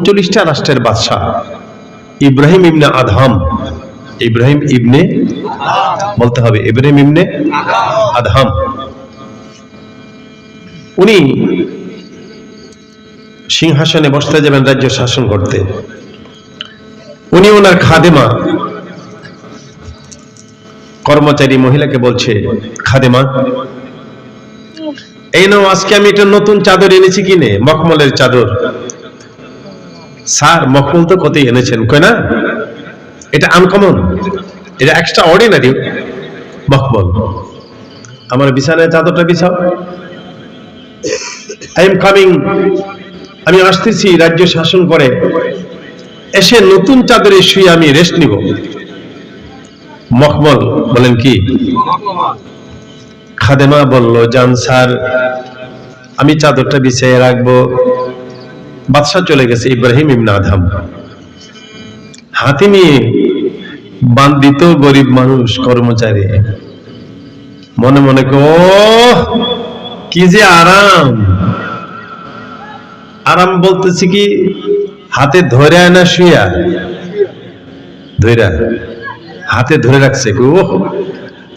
39টা রাষ্ট্রের বাদশাহ ইব্রাহিম ইবনে আদহাম, ইব্রাহিম ইবনে বলতে হবে, ইব্রাহিম ইবনে আদহাম, উনি সিংহাসনে বসতে যাবেন রাজ্য শাসন করতে। উনি ওনার খাদেমা কর্মচারী মহিলাকে বলছে, খাদেমা এই নাও, আজকে আমি একটা নতুন চাদর এনেছি কিনে, মখমলের চাদর। স্যার মখমল তো কতই এনেছেন, কই না এটা আনকমন, এটা এক্সট্রা অর্ডিনারি মখমল, আমার বিছানায় চাদরটা বিছাও। আই এম কামিং, আমি আসতেছি রাজ্য শাসন করে, এসে নতুন চাদরে শুয়ে আমি রেস্ট নিব। মখমল বলেন কি? খাদেমা বলল, জান স্যার, আমি চাদরটা বিছিয়ে রাখবো। বাদশা চলে গেছে, ইব্রাহিম ইবনে আদহাম হাতি নিয়ে, বান্দিত গরিব মানুষ কর্মচারী, মনে মনে ও কি যে আরাম। আরাম বলতেছি কি, হাতে ধরে না শুয়া, ধৈরা হাতে ধরে রাখছে, ও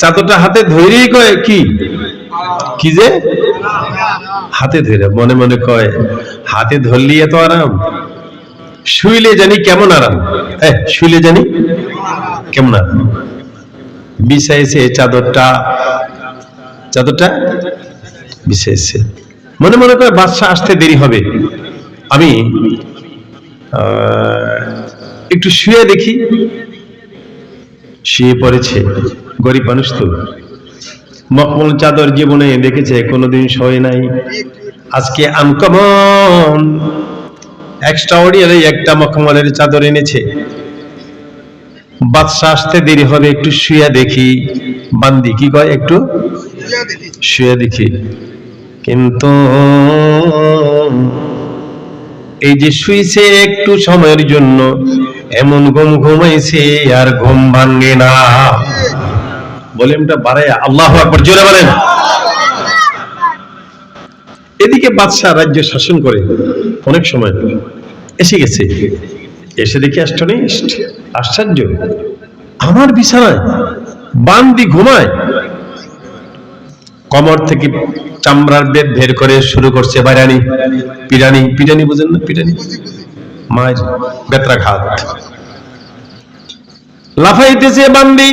চাদরটা হাতে ধরেই কয় কি কি যে হাতে ধরে, মনে মনে কয় হাতে ধরলি এত আরাম, শুইলে জানি কেমন আরাম, শুইলে জানি কেমন আরাম। বিছাইছে চাদরটা, চাদরটা বিছাইছে, মনে মনে করে বাদশা আসতে দেরি হবে, আমি একটু শুয়ে দেখি। শুয়ে পড়েছে, গরিব মানুষ তো, মখমল চাদর জীবনে দেখেছে, কোনোদিন শোয় নাই, আজকে আনকমন এক্সট্রাঅর্ডিনারি একটা মখমলের চাদর এনেছে। বাদশা আসতে দেরি হবে, একটু শুয়ে দেখি। বান্দি কি কয়, একটু শুয়ে দেখি। কিন্তু এই যে শুইছে একটু সময়ের জন্য, এমন ঘুম ঘুমাইছে আর ঘুম ভাঙে না। ভলিউমটা বাড়ায় আল্লাহু আকবার জোরে বলেন। এদিকে বাদশা রাজ্য শাসন করে অনেক সময়, এসে গেছে, এসে দেখি আশ্চর্য, আমার বিছানায় বান্দি ঘুমায়। কমর থেকে চামড়ার বেদ বের করে শুরু করছে বাড়ানি, পিরানি, পিরানি বুঝেন না? পিরানি মায়ের বেত্রাঘাত, লাফাইতেছে বান্দি।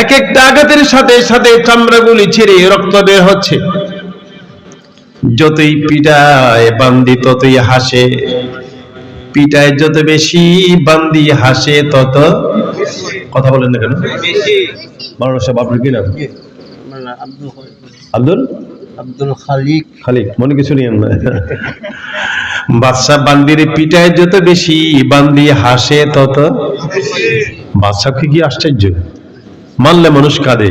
এক একটা আঘাতের সাথে সাথে চামড়াগুলি ছিঁড়ে রক্ত বের হচ্ছে। যতই পিটায় বান্দি ততই হাসে, পিটায় যত বেশি বান্দি হাসে তত। কথা বলেন না কেন? মানুষ আপনার কি নাম? আব্দুল আব্দুল খালিক। খালিক মনে কিছু নিয়ে না। বাদশা বান্দির পিটায় যত বেশি বান্দি হাসে তত। বাদশাকে কি আশ্চর্য, মানলে মানুষ কাঁদে,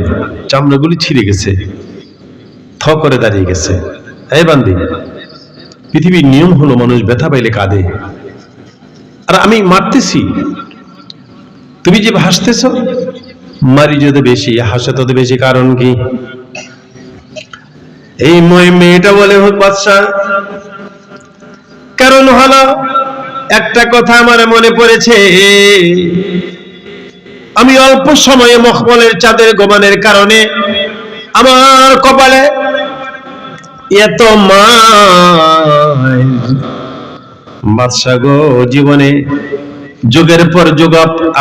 চামড়াগুলি ছিঁড়ে গেছে, থ করে দাঁড়িয়ে গেছে। এই বান্দি, পৃথিবীর নিয়ম হলো মানুষ ব্যথা পাইলে কাঁদে, আর আমি মারতেছি, তুমি যে হাসতেছ, মারি যত বেশি হাসে তত বেশি, কারণ কি? এই মেয়েটা বলে, বাদশা কারণ হলো একটা কথা আমার মনে পড়েছে, আমি অল্প সময়ে মখমলের চাঁদের গোমানের কারণে আমার কপালে এত মায়। বাদশা গো, জীবনে যুগের পর যুগ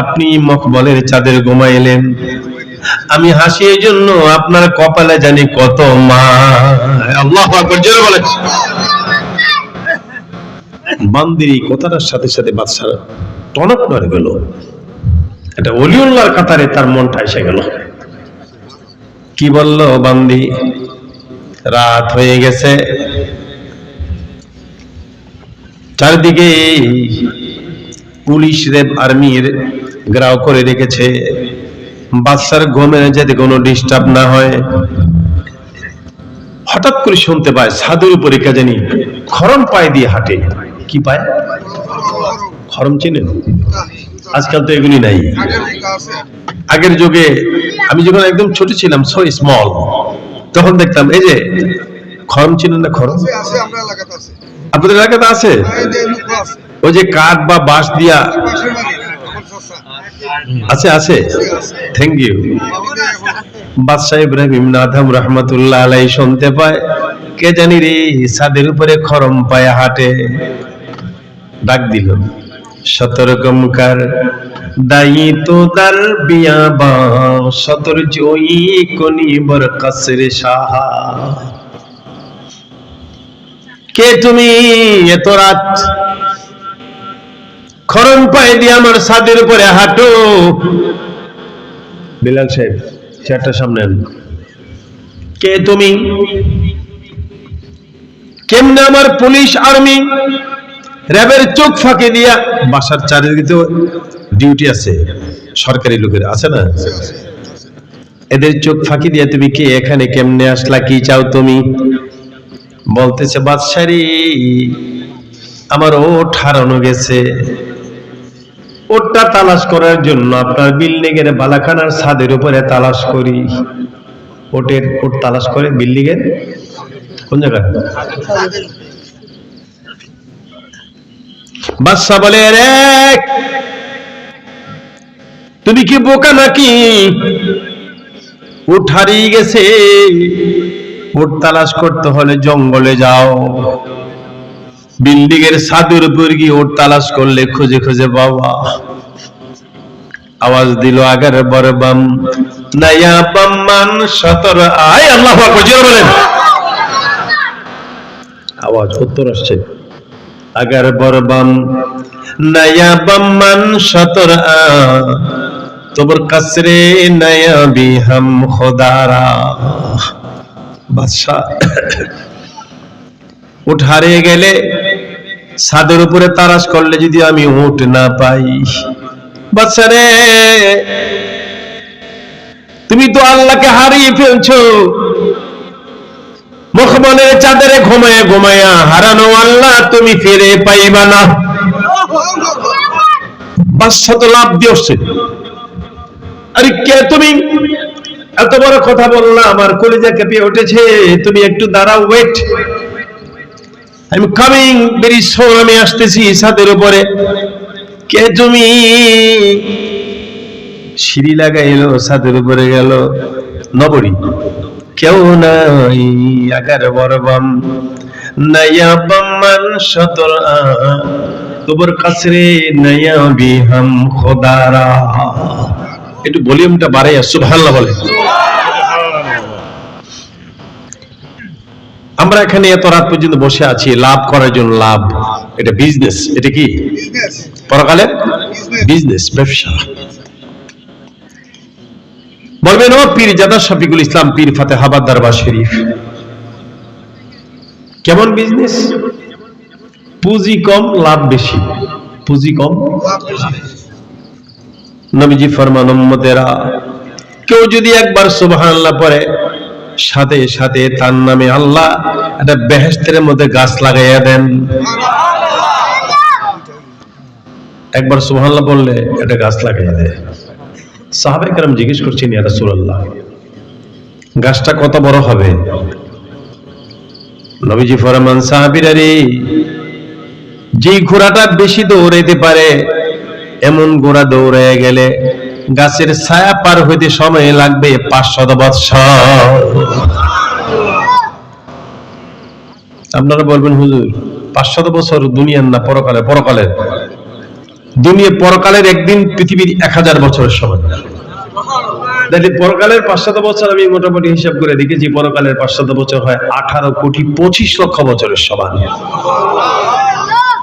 আপনি মখমলের চাঁদের ঘুমাইলেন, আমি হাসি এই জন্য আপনার কপালে জানি কত মায়। আল্লাহু আকবার জোরে বলেন। বান্দির কথাটার সাথে সাথে বাদশা টনক নড়ে গেল, এটা ওলিউল্লাহর কাতারে তার মনটা এসে গেল। কি বলল বান্দি? রাত হয়ে গেছে, চারিদিকে পুলিশ রেব আর্মির ঘেরাও করে রেখেছে, বাদশার ঘুমের যাতে কোনো ডিস্টার্ব না হয়। হঠাৎ করে শুনতে পায় ছাদের উপরে কে জানি খরম পায়ে দিয়ে হাঁটে। কি পায়? খরম চেনেন? আজকাল তো এগুলি নাই। আগের যুগে আমি যখন একদম ছোট ছিলাম, সো স্মল, তখন দেখতাম এই যে খরম চেনেন না? খরম আপনাদের এলাকাতে আছে? ওই যে কাঠ বা বাঁশ দিয়া আছে আছে। Thank you. বাদশাহ ইব্রাহিম আদম রহমতুল্লাহ আলাইহি শুনতে পায় কে জানি রে ছাদের উপরে খরম পায়ে হাঁটে। ডাক দিল, সতর্কমকার দায়ী তো দার বিয়াবা সতর জয়ী কনিবর কাসরে সাহা। কে তুমি এত রাত খরম পায়ে দিয়ে আমার ছাদের উপরে হাঁটো? বিলাল সাহেব চেয়ারটা সামনে আন। কে তুমি? কেমনে আমার পুলিশ আর্মি র্যাবের চোখ ফাঁকি দিয়া, বাসার চারিদিকে ডিউটি আছে সরকারি লোকের আছে না, এদের চোখ ফাঁকি দিয়া তুমি কে এখানে কেমনে আসলা, কি চাও তুমি? বলতেছে বাদশারি আমার ওট হারানো গেছে, ওটটা তালাশ করার জন্য আপনার বিল্ডিং এর বালাখানার ছাদের উপরে তালাশ করি। ওট তালাশ করে বিল্ডিং এর কোন জায়গায়? বাদশা বলে রে তুমি কি বোকা নাকি? ওট হারিয়ে গেছে, ওট তালাশ করতে হলে জঙ্গলে যাও, বিল্ডিং এর ছাদের উপর গিয়ে ওট তালাশ করলে খুঁজে খুঁজে বাবা। আওয়াজ দিল আগার বরবাম নয়া বাম্মান সতর আয়। আল্লাহু আকবার জোরে বলেন। আওয়াজ উত্তর আসছে, আগার বরবাম নয়া বাম্মান সতর তোবর কাসরে নয়া বিহাম খোদারা। বাদশা উঠ হারিয়ে গেলে ছাদের উপরে তালাশ করলে যদি আমি উঠ না পাই, বাদশা রে তুমি তো আল্লাহকে হারিয়ে ফেলছো, মুখমনের চাদরে ঘুমায়া ঘুমায়া হারানো আল্লাহ তুমি ফিরে পাইবা না। বাদশা তো লাভ দিয়েছে, আরে কে তুমি? এত বড় কথা বললা, আমার কলিজা কেঁপে উঠেছে, তুমি একটু দাঁড়াও, wait, I am coming very soon, আমি আসতেছি ছাদের উপরে। কে তুমি? সিঁড়ি লাগাইলো, ছাদের উপরে গেল, নবরী কেউ নাই, আগার বরবাম নয়া বাম্মান সতর তোবর কাসরে নয়া বিহাম খোদারা। একটু ভলিউমটা বাড়াইয়া সুবহানাল্লাহ বলে। আমরা এখানে এত রাত পর্যন্ত বসে আছি লাভ করার জন্য। লাভ এটা বিজনেস। এটা কি? পরকালে বিজনেস, ব্যবসা। বলবেন ও পীর জাদা শফিকুল ইসলাম পীর ফাতেহাবাদ দরবার শরীফ কেমন বিজনেস? পুঁজি কম লাভ বেশি, পুঁজি কম লাভ বেশি। নবীজি ফরমান উম্মতেরা কেউ যদি একবার সুবহানাল্লাহ পড়ে সাথে সাথে তার নামে আল্লাহ একটা বেহেশতের মধ্যে গাছ লাগাইয়া দেন। একবার সুবহানাল্লাহ বললে একটা গাছ লাগাইয়া দেয়। সাহাবায়ে কেরাম জিজ্ঞেস করছেন ইয়া রাসূলুল্লাহ গাছটা কত বড় হবে? নবীজি ফরমান সাহাবীরা রে যে ঘোড়াটা বেশি দৌড়াইতে পারে এমন ঘোড়া দৌড়াইয়া গেলে গাছের ছায়া পার হইতে সময় লাগবে 500 বৎসর। আপনারা বলবেন হুজুর 500 বছর দুনিয়ার না পরকালের? পরকালের। দুনিয়া পরকালের একদিন পৃথিবীর 1000 বছরের সমান। দেখি পরকালের 500 বছর আমি মোটামুটি হিসাব করে দেখেছি, পরকালের 500 বছর হয় 18,25,00,000 বছরের সমান।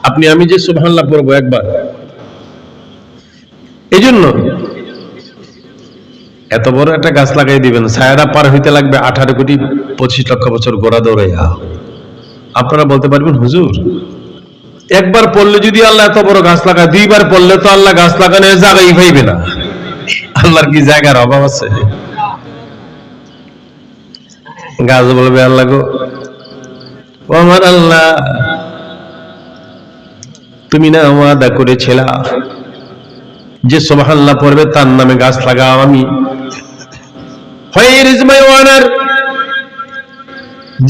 আপনি আমি যে সুবহানাল্লাহ পড়বো একবার, এই জন্য এত বড় একটা গাছ লাগাই দিবেন, ছায়াটা পার হইতে লাগবে 18,25,00,000 বছর গোড়া দৌড়াইয়া। আপনারা বলতে পারবেন হুজুর একবার পড়লে যদি আল্লাহ এত বড় গাছ লাগায়, 2বার পড়লে তো আল্লাহ গাছ লাগানোর জায়গাই পাইবে না। আল্লাহর কি জায়গার অভাব আছে? গাছ বলবে আল্লাহ গো ও আমার আল্লাহ তুমি না ওয়াদা করেছিলা যে সুবহানাল্লাহ পড়বে তার নামে গাছ লাগাও। আমি হোয়ার ইজ মাই অনার,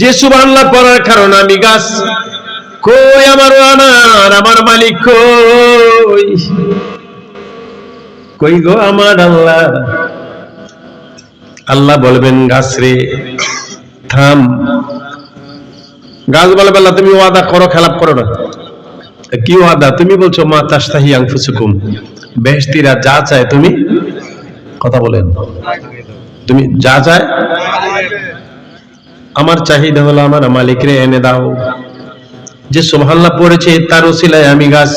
যে সুবহানাল্লাহ পড়ার কারণে আমি গাছ কই আমার ওনার, আমার মালিক কই, কই গো আমার আল্লাহ? আল্লাহ বলবেন গাছ রে থাম। গাছ বলবে আল্লাহ তুমি ওয়াদা করো, খেলাপ করো না। কি ওয়াদা? তুমি বলছো মা তাশতাহি আনফুসুকুম, বেহেশতিরা যা চায় তুমি, কথা বলেন, তুমি যা চায়, আমার চাহিদা হলো আমার মালিকরে এনে দাও। যে সুবহানাল্লাহ পড়েছে তার ওসিলায় আমি গাছ।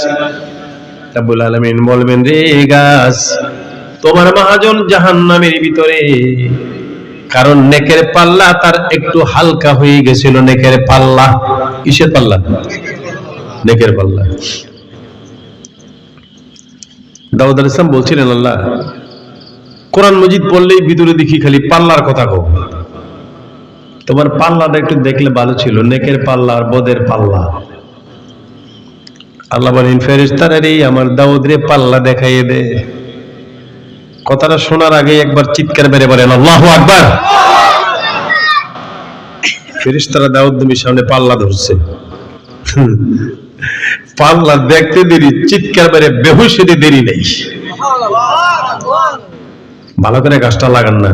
রব্বুল আলামিন বলবেন রে গাছ, তোমার মহাজন জাহান্নামের ভিতরে, কারণ নেকের পাল্লা তার একটু হালকা হয়ে গেছিল। নেকের পাল্লা, কিসের পাল্লা? নেকের পাল্লা। দাউদ আলাইহিস সালাম বলছিলেন আল্লাহ কোরআন মজিদ পড়লেই ভিতরে দেখি খালি পাল্লার কথা কও, তোমার পাল্লাটা একটু দেখলে ভালো ছিল, নেকের পাল্লা আর বদের পাল্লা। আল্লাহ বলেন ফেরেশতারা রে আমার দাউদ রে পাল্লা দেখাইয়ে দে। কথাটা শোনার আগে একবার চিৎকার মেরে বলেন আল্লাহু আকবার। ফেরেশতারা দাউদ নবীর সামনে পাল্লা ধরছে, পাল্লা দেখতে দেরি, চিৎকার মেরে বেহুশ হতে দেরি নেই। ভালো করে গাছটা লাগান না।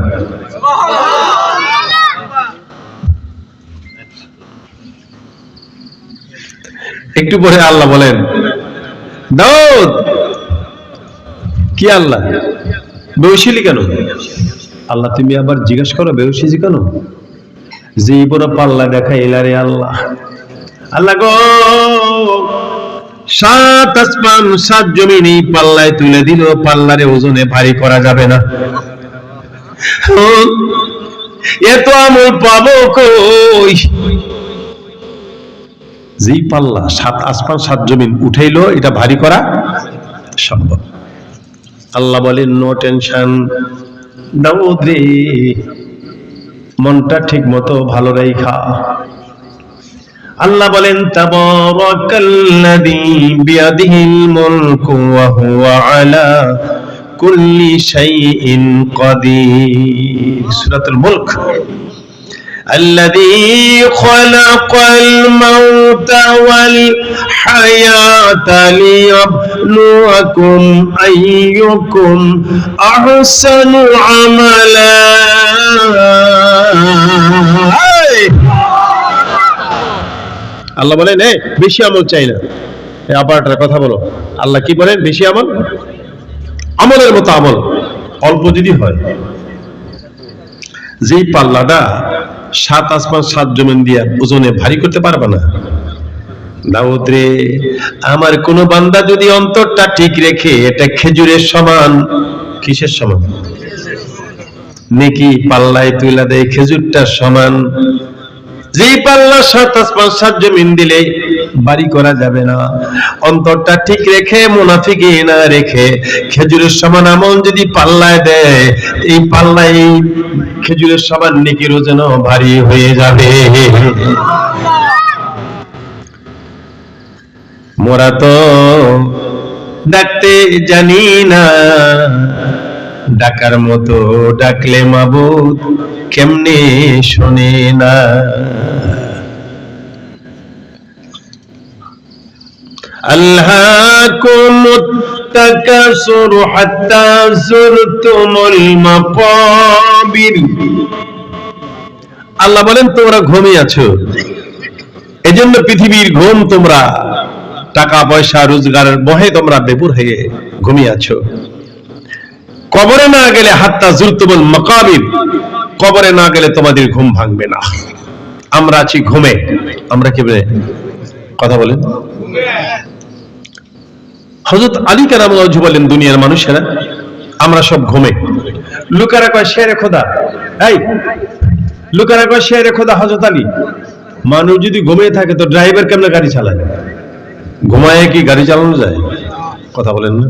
একটু পরে আল্লাহ বলেন দাউদ, কি আল্লাহ বেহুশিলি কেন? আল্লাহ তুমি আবার জিজ্ঞাসা করো বেহুশিজি কেন? যে বড় পাল্লা দেখা এলারে আল্লাহ। আল্লাহ গো, 7 আসমান 7 জমিন এই পাল্লায় তুলে দিল, পাল্লারে ওজনে ভারী করা যাবে না। এত আমল পাবো কই? যেই পাল্লা 7 আসমান 7 জমিন উঠাইলো, এটা ভারী করা সম্ভব। আল্লাহ বলেন নো টেনশন দাউদ রে, মনটা ঠিক মতো ভালো রাইখা। আল্লাহ বলেন তাবারাকাল্লাযী বিয়াদিহিল মুলকু ওয়া হুয়া আলা কুল্লি শাইইন কাদির। সূরাতুল মুলক। الذي خلق الموت والحياة ليبلوكم أيكم أحسن عملا। আল্লাহ বলেন বেশি আমল চাই না। আবার কথা বলো, আল্লাহ কি বলেন? বেশি আমল, আমলের মতো আমল অল্প যদি হয়। যেই পাল্লাটা 7 আসমান 7 জমিন দিয়া ওজনে ভারী করতে পারবে না। দাউদ রে, আমার কোন বান্দা যদি অন্তরটা ঠিক রেখে, এটা খেজুরের সমান। কিসের সমান? নেকি পাল্লায় তুইলা দেয় খেজুরটার সমান। যেই পাল্লা 7 আসমান 7 জমিন দিলে বাড়ি করা যাবে না। অন্তরটা ঠিক রেখে, মুনাফিকি না রেখে, খেজুরের সমান আমল যদি পাল্লায় দেয়, এই পাল্লায় খেজুরের সমান নেকির ওজন ভারী হয়ে যাবে। মোরা তো ডাকতে জানি না, ডাকার মতো ডাকলে মাবুদ কেমনে শোনে না। আল্লাহকুমুত তাকাসুর হাত্তা যুরতুমুল মাকাবির। আল্লাহ বলেন তোমরা ঘুমিয়ে আছো, এজন্য পৃথিবীর ঘুম তোমরা টাকা পয়সা রোজগারের বহে তোমরা বেপুর হয়ে ঘুমিয়ে আছো। কবরে না গেলে হাত্তা যুরতুমুল মাকাবির, কবরে না গেলে তোমাদের ঘুম ভাঙবে না। আমরা আছি ঘুমে। আমরা কি বলে কথা বলেন? হযরত আলী কারামাল্লাহু ওয়াজহু বলেন দুনিয়ার মানুষেরা আমরা সব ঘুমে। লোকেরা কয় শেরে খোদা, এই লোকেরা কয় শেরে খোদা হযরত আলী। মানুষ যদি ঘুমিয়ে থাকে তো ড্রাইভার কেমনে গাড়ি চালায়? ঘুমায় কি গাড়ি চালানো যায়? কথা বলেন না।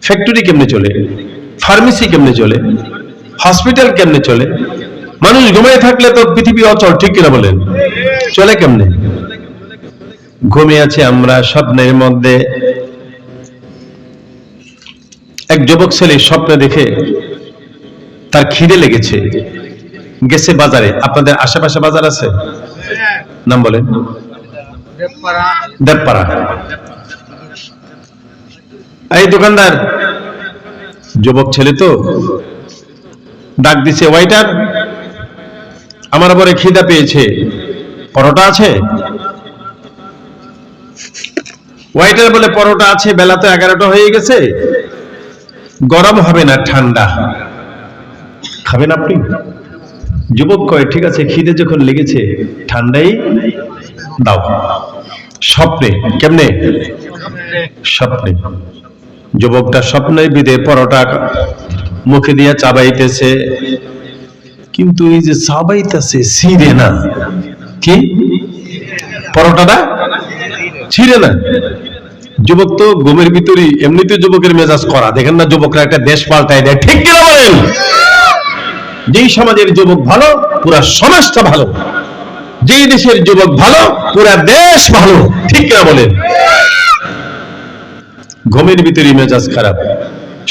ফ্যাক্টরি কেমনে চলে? ফার্মেসি কেমনে চলে? হসপিটাল কেমনে চলে? মানুষ ঘুমিয়ে থাকলে তো পৃথিবী অচল, ঠিক কিনা বলেন? চলে কেমনে? ঘুমিয়ে আছে আমরা স্বপ্নের মধ্যে। এক যুবক ছেলে স্বপ্নে দেখে তার খিদে লেগেছে, গেছে বাজারে। আপনাদের আশেপাশে বাজার আছে? নাম বলেন। দেবপাড়া। এই দোকানদার যুবক ছেলে তো, ডাক দিছে, ওয়াইটার আমার পরে খিদা পেয়েছে, পরোটা আছে? ওয়াইটার বলে পরোটা আছে, বেলা তো 11টা হয়ে গেছে, গরম হবে না, ঠান্ডা খাবেন আপনি? যুবক কয় ঠিক আছে, খিদে যখন লেগেছে ঠান্ডাই দাও। স্বপ্নে, কেমনে? স্বপ্নে। যুবকটা স্বপ্নের বিদে পরোটা মুখে দিয়া চাবাইতেছে, কিন্তু এই যে চাবাইতেছে ছিঁড়ে না। কি? পরোটাটা ছিঁড়ে না। যুবক তো ঘুমের ভিতরে, এমনিতে যুবকের মেজাজ করা, দেখেন না যুবকরা একটা দেশ পাল্টায় দেয়, ঠিক কিনা বলেন? যেই সমাজের যুবক ভালো, পুরা সমাজটা ভালো। যেই দেশের যুবক ভালো, পুরা দেশ ভালো, ঠিক কিনা বলেন? ঘুমের ভিতরে মেজাজ খারাপ,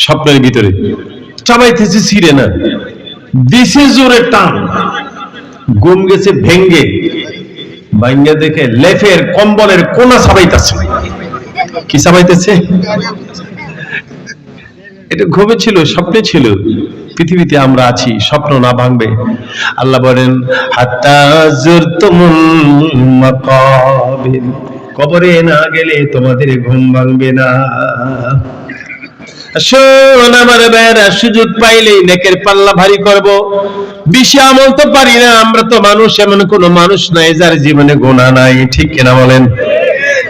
স্বপ্নের ভিতরে চাবাইতেছে ছিঁড়ে না, দিছে জোরে টান, ঘুম গেছে ভেঙ্গে, ভাঙ্গে দেখে লেফের কম্বলের কোনা চাবাইতেছে। কি চাবাইতেছে? এটা ঘুমে ছিল, স্বপ্নে ছিল। পৃথিবীতে আমরা আছি, স্বপ্ন না ভাঙবে। আল্লাহ বলেন হাত্তা যুরতুমুল মাকাবির, কবরে না গেলে তোমাদের ঘুম ভাঙবে না। শোন আমার ভাইরা, সুযোগ পাইলেই নেকের পাল্লা ভারী করব। বেশি আমল তো পারি না, আমরা তো মানুষ, এমন কোন মানুষ নাই যার জীবনে গুনাহ নাই, ঠিক কিনা বলেন?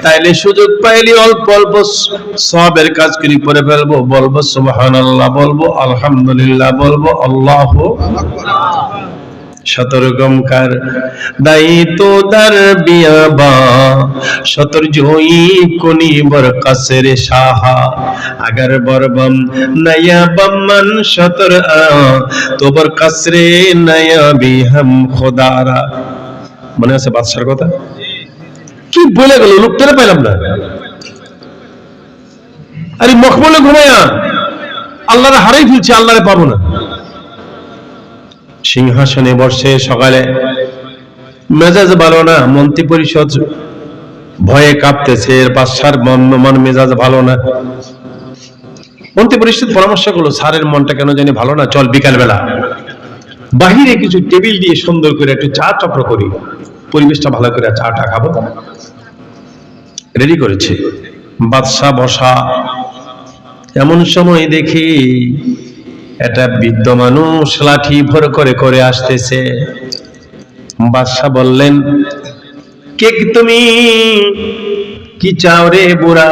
তাইলে সুযোগ পাইলে অল্প অল্প সওয়াবের কাজ করি করে ফেলবো। বলবো সুবহানাল্লাহ, বলবো আলহামদুলিল্লাহ, বলবো আল্লাহু আকবার। সতর্কমকার দায়িত্ব দার বিয়াবা সতর জয়ী কোনি বর কাসের সাহা আগার বরবম নয়া বমন সতর তোবর কাসরে নয়া বিহম খোদারা। মনে আছে বাদশার কথা? কি বলে গেল, লোকটারে পাইলাম না। আরে মখমলে ঘুমায়া আল্লাহরে হারাই ফেলছে, আল্লাহরে পাবো না। সিংহাসনে বসে সকালে, মেজাজ ভালো না, মন্ত্রী পরিষদ ভয়ে কাঁপতেছে, বাদশার মন মেজাজ ভালো না। মন্ত্রী পরিষদ পরামর্শ করলো, স্যারের মনটা কেন জানি ভালো না, চল বিকাল বেলা বাহিরে কিছু টেবিল দিয়ে সুন্দর করে একটু চা চক্র করি, পরিবেশটা ভালো করে চাটা খাবো। রেডি করেছে, বাদশা বসা। এমন সময় দেখি একটা বৃদ্ধ মানুষ লাঠি ভর করে করে আসতেছে। বাদশা বললেন, কে তুমি, কি চাও রে বুড়া?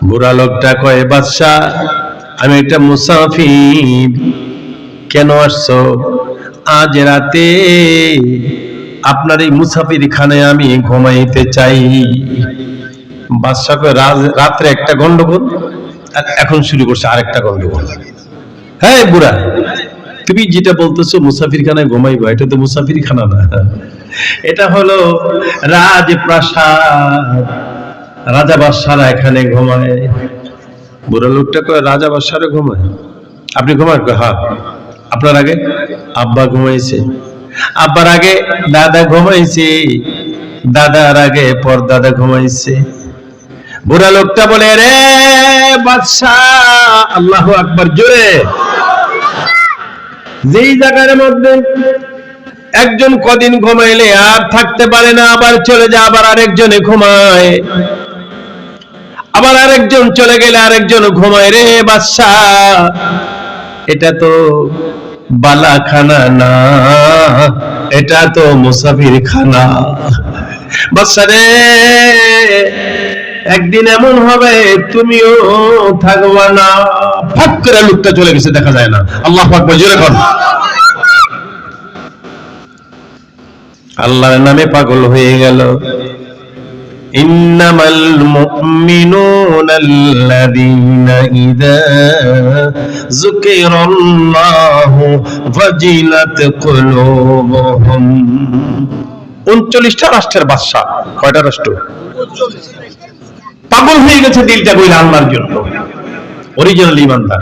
বুড়া লোকটা কয়, বাদশা আমি একটা মুসাফির। কেন আসছো? আজ রাতে আপনার এই মুসাফির খানায় আমি ঘুমাইতে চাই। বাদশা কয়, রাত্রে একটা গন্ডগোল, আর এখন শুরু করছে আরেকটা গন্ডগোল। হ্যাঁ বুড়া, তুমি যেটা বলতেছো মুসাফির খানায় ঘুমাইবো, এটা তো মুসাফির খানা না, এটা হলো রাজপ্রাসাদ, রাজা বাদশারা এখানে ঘুমায়। বুড়া লোকটা কয়, রাজা বাদশারা ঘুমায়? আপনি ঘুমান? হ্যাঁ। আপনার আগে আব্বা ঘুমাইছে, আব্বার আগে দাদা ঘুমাইছে, দাদার আগে পরদাদা ঘুমাইছে। বুড়া লোকটা বলে, রে বাদশা, আল্লাহু আকবার জোরে। যেই জায়গার মধ্যে একজন কদিন ঘুমাইলে আর থাকতে পারে না, আবার চলে যায়, আবার আরেকজনে ঘুমায়, আবার আরেকজন চলে গেলে আরেকজন ঘুমায়। রে বাদশা, এটা তো বালাখানা না, এটা তো মুসাফির খানা। বাদশা রে, একদিন এমন হবে তুমিও থাকবা না। ফাঁক করে লোকটা চলে গেছে, দেখা যায় না। আল্লাহু আকবার জোরে কর। আল্লাহর নামে পাগল হয়ে গেল। ইন্নামাল মুমিনুনাল্লাযীনা ইযা যুকিরাল্লাহু ওয়াজিলাত কুলুবুহুম। 39টা রাষ্ট্রের বাদশা। কয়টা রাষ্ট্র? পাগল হয়ে গেছে দিলটা বইলা আল্লাহর জন্য। অরিজিনাল ঈমানদার,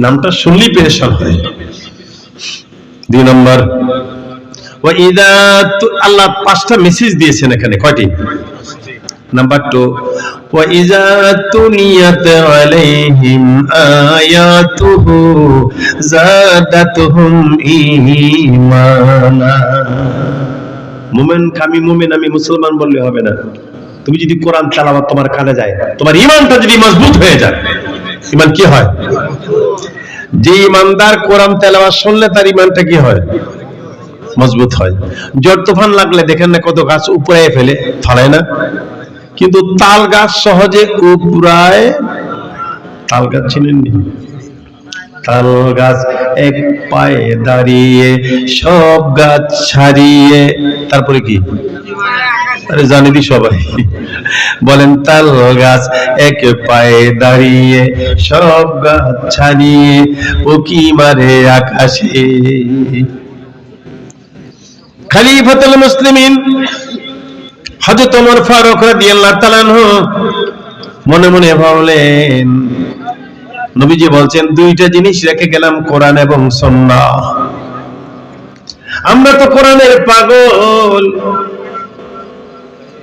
নামটা শুনলেই পেরেশান হয়। 2 নম্বর, আল্লাহ 5টা মেসেজ দিয়েছেন এখানে, কয়টি? নাম্বার 2, وَإِذَا تُلِيَتْ عَلَيْهِمْ آيَاتُهُ زَادَتْهُمْ إِيمَانًا। মুমিন, আমি মুসলমান বললে হবে না। তুমি যদি কোরআন তেলাওয়াত তোমার কানে যায়, তোমার ঈমানটা যদি মজবুত হয়ে যায়, ঈমান কি হয়? যে ঈমানদার কোরআন তেলাওয়াত শুনলে তার ঈমানটা কি হয়? মজবুত হয়। ঝড় তুফান লাগলে দেখেন না কত গাছ উপড়ায় ফেলে, ফলায় না? কিন্তু তাল গাছ সহজে উপড়ায়? তাল গাছ চিনেননি? তাল গাছ এক পায়ে দাঁড়িয়ে সব গাছ ছাড়িয়ে, তারপরে কি? আরে জানি দি সবাই, বলেন তাল গাছ এক পায়ে দাঁড়িয়ে সব গাছ ছাড়িয়ে উকি মারে আকাশে। খলিফাতুল মুসলিমিন হযরত ওমর ফারুক রাদিয়াল্লাহু তাআলা আনহু মনে মনে ভাবলেন, নবীজি বলছেন 2টা জিনিস রেখে গেলাম, কোরআন এবং সুন্নাহ। আমরা তো কোরআনের পাগল,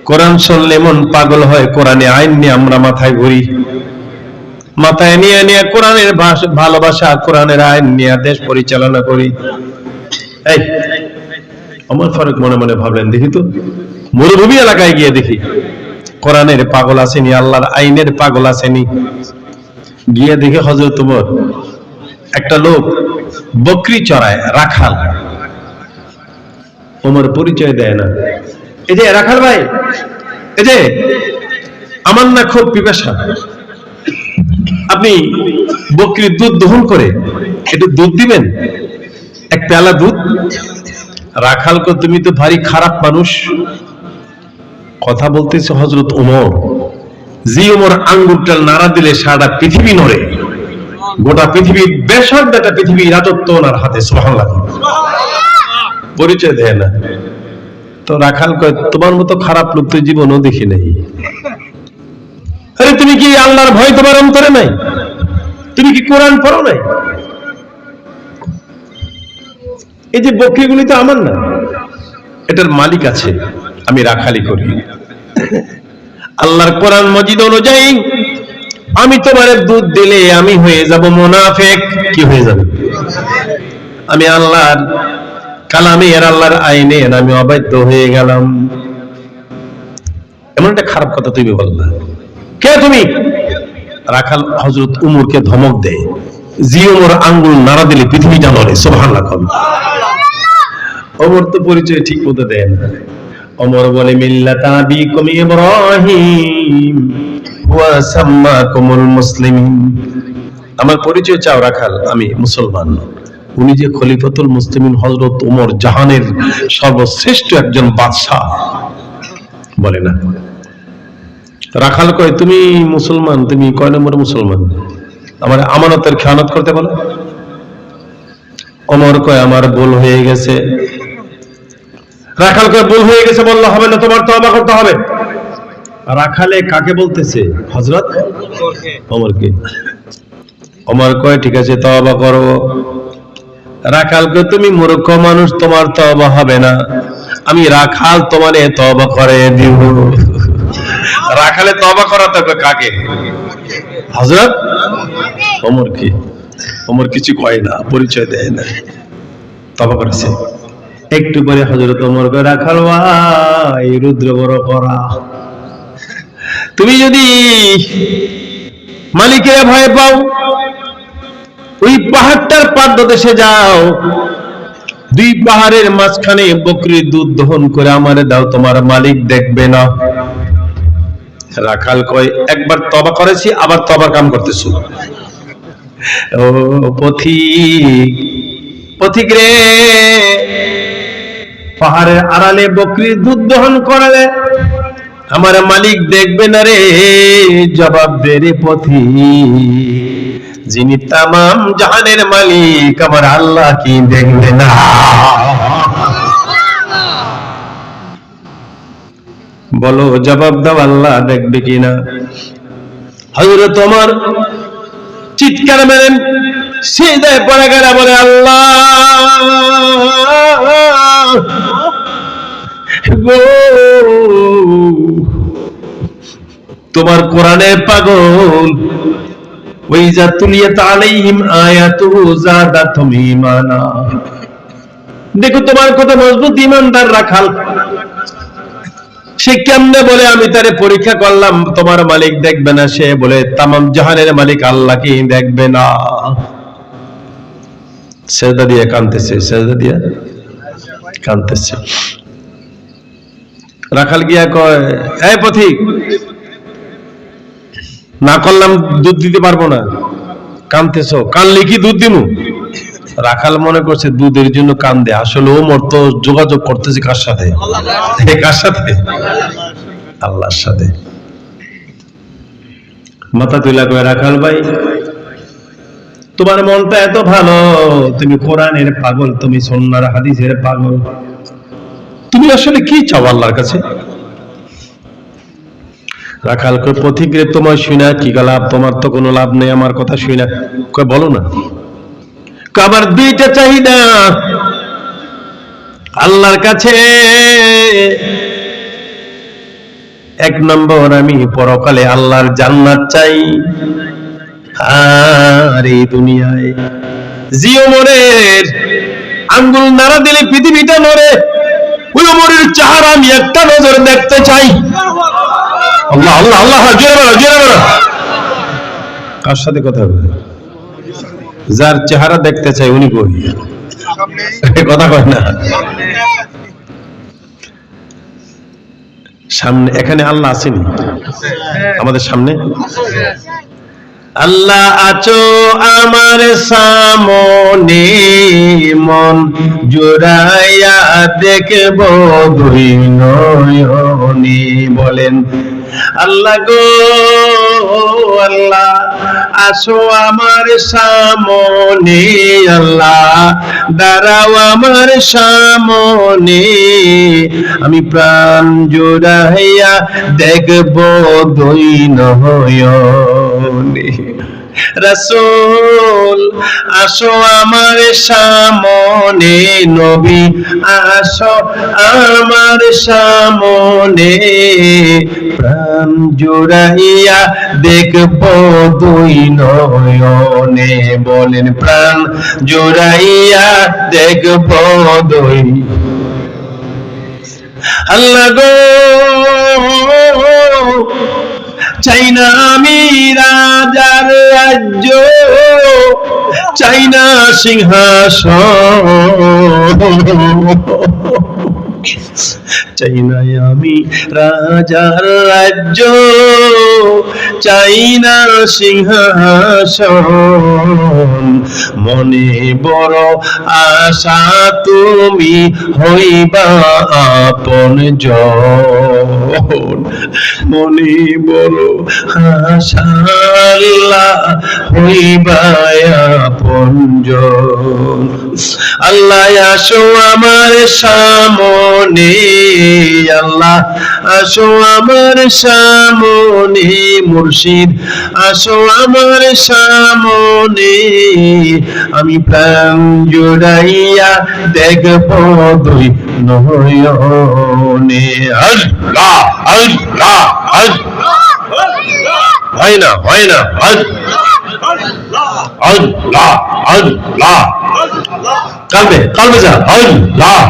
কোরআন শুনলে মন পাগল হয়, কোরআনে আইন নিয়ে আমরা মাথায় ঘুরি, মাথায় নিয়ে কোরআনের ভালোবাসা, কোরআনের আইন নিয়ে দেশ পরিচালনা করি। এই ওমর ফারুক মনে মনে ভাবলেন, দেখি তো মরুভূমি এলাকায় গিয়ে দেখি কোরআনের পাগল আসেনি, আল্লাহর আইনের পাগল আসেনি। গিয়ে দেখে হযরত ওমর, একটা লোক বকরি চড়ায়, রাখাল। ওমর পরিচয় দেয় না, এই যে রাখাল ভাই, এই যে আমার না খুব পিপাসা, আপনি বকরির দুধ দহন করে একটু দুধ দিবেন, এক পেয়ালা দুধ। রাখালকে, তুমি তো ভারী খারাপ মানুষ। কথা বলতেছে হযরত ওমর, জি ওমর আঙ্গুরটা নাড়া দিলে সারা পৃথিবী নড়ে, গোটা পৃথিবীর বেসারটা পৃথিবী রাজত্ব ওনার হাতে। সুবহানাল্লাহ। পরিচয় দেয় না। তো রাখাল কয়, তোমার মতো খারাপ লোক তো জীবনও দেখি নাই। আরে তুমি কি আল্লাহর ভয় তোমার অন্তরে নাই? তুমি কি কোরআন পড়ো নাই? এই যে বকরিগুলি তো আমার না, এটার মালিক আছে, আমি রাখালি করি। আল্লাহর কোরআন মজিদ অনুযায়ী আমি তোমারে দুধ দিলে আমি হয়ে যাব মুনাফিক। কি হয়ে যাবে? আমি আল্লাহর কালামে আর আল্লাহর আইনে আমি অবাধ্য হয়ে গেলাম। এমন একটা খারাপ কথা তুমি বললা, কে তুমি? রাখাল হযরত উমরকে ধমক দেয়, জি ওমর আঙ্গুল নাড়া দিলে পৃথিবীটা নড়ে। সুবহানাল্লাহ। ওমর তো পরিচয় ঠিক মতো দেয় না। ওমর বলে, মিল্লাতা আবিকুম ইব্রাহিম ওয়া সাম্মাকুমুল মুসলিমিন। আমার পরিচয় চাও রাখাল, আমি মুসলমান। উনি যে খলিফাতুল মুসলিমিন হযরত ওমর, জাহানের সর্বশ্রেষ্ঠ একজন বাদশা, বলে না। রাখাল কয়, তুমি মুসলমান, তুমি কয় নম্বর মুসলমান? আমার আমানতের খেয়ানত করতে বলে। ওমর কয়, আমার ভুল হয়ে গেছে। রাখাল কয়, ভুল হয়ে গেছে বললে হবে না, তোমার তওবা করতে হবে। রাখালে কাকে বলতেছে? হযরত ওমরকে। ওমর কয়, ঠিক আছে, তওবা করো। রাখাল কয়, তুমি মূর্খ মানুষ, তোমার তওবা হবে না, আমি রাখাল তোমারে তওবা করে দিব। রাখালে তওবা করাতে হবে কাকে? হযরত ওমরকে। ওমর কিছু কয় না, পরিচয় দেয় না, তওবা করেছে। একটু পরে হযরত ওমর কয়, রাখাল ভাই, রুদ্র বড় করা, তুমি যদি মালিকের ভয় পাও, ওই পাহাড়টার পাদদেশে যাও, 2 পাহাড়ের মাঝখানে বকরির দুধ দহন করে আমারে দাও, তোমার মালিক দেখবে না। রাখাল কয়, একবার তওবা করেছি, আবার তওবার কাম করতেছ। ও পথিক রে, পাহাড়ের আড়ালে বকরির দুধ দহন করলে আমার মালিক দেখবে না রে। জবাব দে রে পথিক, যিনি তামাম জাহানের মালিক আমার আল্লাহ কি দেখবে না? বলো, জবাব দাও, আল্লাহ দেখবে কিনা? হযরত ওমর চিৎকার মেরেন, সিজদায় পড়ে গেল, বলে, আল্লাহ গো তোমার কোরআনের পাগল। ওয়াইজা তুলিয়াত আলাইহিম আয়াতুহু যাদাতুহুম ঈমানা। দেখো তোমার কথা মজবুত ঈমানদার রাখাল, সে কেমনে বলে আমি তারে পরীক্ষা করলাম তোমার মালিক দেখবে না, সে বলে তামাম জাহানের মালিক আল্লাহকে দেখবে না। সেজদা দিয়ে কাঁদতেছে, সেজদা দিয়ে কাঁদতেছে। রাখাল গিয়া কয়, এই পথিক, না করলাম দুধ দিতে পারবো না, কাঁদতেছো, কানলে কি দুধ দিমু? রাখাল মনে করছে দুধের জন্য কান্দে, আসলে ও মর্ত যোগাযোগ করতেছে কার সাথে? কার সাথে? আল্লাহর সাথে। মাথা তুলা কয়, রাখাল ভাই তোমার মনটা এত ভালো, তুমি কোরআনের পাগল, তুমি সুন্নাহর হাদিসের পাগল, তুমি আসলে কি চাও আল্লাহর কাছে? রাখাল কয়, পথিক রে তোমার শুনা কি লাভ? তোমার তো কোনো লাভ নেই আমার কথা শুনা। কয়, বলো না। আমার দুইটা চাহিদা আল্লাহর কাছে। এক নম্বর, আমি পরকালে আল্লাহর জান্নাত চাই, আর এই দুনিয়ায় যে ওমরের আঙ্গুল নাড়া দিলে পৃথিবীটা নড়ে, ওই ওমরের চেহারা আমি একটা নজর দেখতে চাই। আল্লাহ আল্লাহ আল্লাহ, জোরে বলো, জোরে বলো। কার সাথে কথা বলে? যার চেহারা দেখতে চাই উনি কই? কথা কয় না। সামনে, এখানে আল্লাহ আসেনি আমাদের সামনে? আল্লাহ আছো আমার সামনে, মন জুড়াইয়া দেখব দুই নয়নে। বলেন আল্লাহ গো আল্লাহ আসো আমার সামনে, আল্লাহ দাঁড়াও আমার সামনে, আমি প্রাণ জুড়াইয়া দেখব দুই নয়নে। রাসূল আসো আমার সামনে, নবী আসো আমার সামনে, প্রাণ জুড়াইয়া দেখব দুই নয়নে। বলেন প্রাণ জুড়াইয়া দেখব দুই। আল্লাহ গো চাই না আমি রাজার রাজ্য, চাই না সিংহাসন, চাই না আমি রাজার রাজ্য, চাই না সিংহাসন, মনে বড় আশা তুমি হইবা আপনজন, মনে বড় আশা আল্লাহ হইবা আপনজন। আল্লাহ আসো আমার সামনে, আল্লাহ আসো আমার সামনে, মুর্শিদ আসো আমার সামনে, আমি প্রাণ জুড়াইয়া দেখব দুই নয়নে। আল্লাহ আল্লাহ আল্লাহ, হয় না হয় না, আল্লাহ আল্লাহ, কালবে কালবে যা, আল্লাহ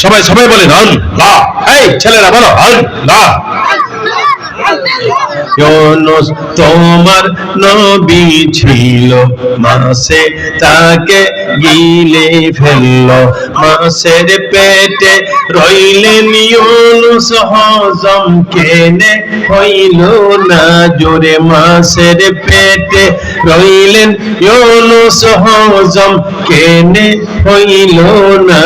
সবাই সবাই বলেন আল্লাহ। এই ছেলেরা বলো আল্লাহ। ইউনুস তোমার নবী ছিল, মাছে তাকে গিলে ফেলল, মাছের পেটে রইলেন ইউনুস, হজম কেনে হইল না, জোরে মাছের পেটে রইলেন ইউনুস, হজম কেনে হইল না।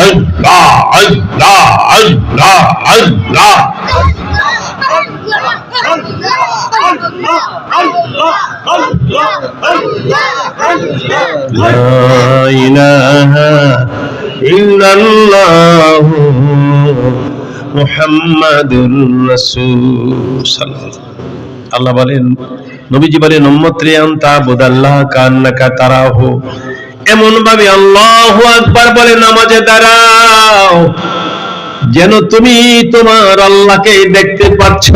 আল্লাহ আল্লাহ আল্লাহ আল্লাহ। লা ইলাহা ইল্লাল্লাহ মুহাম্মাদুর রাসূল সাল্লাল্লাহু। আল্লাহ বলেন, নবীজি বলেন, উম্মতরে আনতা বুদাল্লাহ কান্নাকা তারাহু, এমন ভাবে আল্লাহু আকবার বলে নামাজে দাঁড়াও যেন তুমি তোমার আল্লাহকে দেখতে পাচ্ছ।